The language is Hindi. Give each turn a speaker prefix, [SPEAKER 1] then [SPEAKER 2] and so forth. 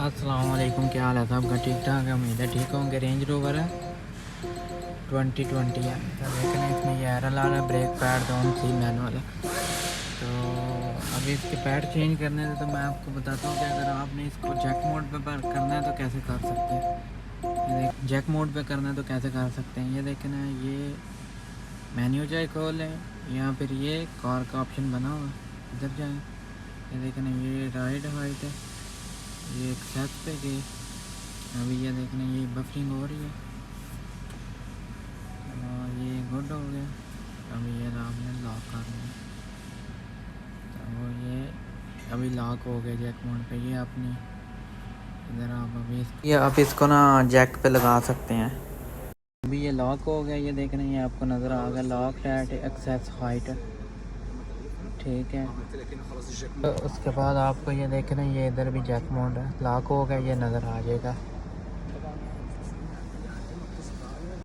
[SPEAKER 1] अस्सलाम वालेकुम, क्या हाल है सबका? ठीक ठाक है, उम्मीद है ठीक होंगे। रेंज रोवर है 2020 है। तो लेकिन इसमें ये एरर आ रहा है, ब्रेक पैड दोनों थी मैनुअल है। तो अभी इसके पैड चेंज करने थे, तो मैं आपको बताता हूँ कि अगर आपने इसको जैक मोड पे करना है तो कैसे कर सकते हैं। ये देख, जैक मोड पे करना है तो कैसे कर सकते हैं। ये देखें ना, ये मेन्यू जाए खोल लें, यहाँ फिर ये कार का ऑप्शन बना हुआ, इधर जाएँ। ये देखें ना, ये राइड हाइट है, ये एक्सेस पे गई। अभी ये देखना, ये बफरिंग हो रही है और ये गुड हो गया। अभी ये आपने लॉक करना है, तो ये अभी लॉक हो गया जैक मोड पे। ये अपनी इधर आप अभी ये आप इसको ना जैक पे लगा सकते हैं। अभी ये लॉक हो गया, ये देखना, ये आपको नज़र आ गया लॉक डैट एक्सेस हाइट, ठीक है। तो उसके बाद आपको ये देखना, ये इधर भी जैक मोड है, लॉक हो गया, ये नज़र आ जाएगा।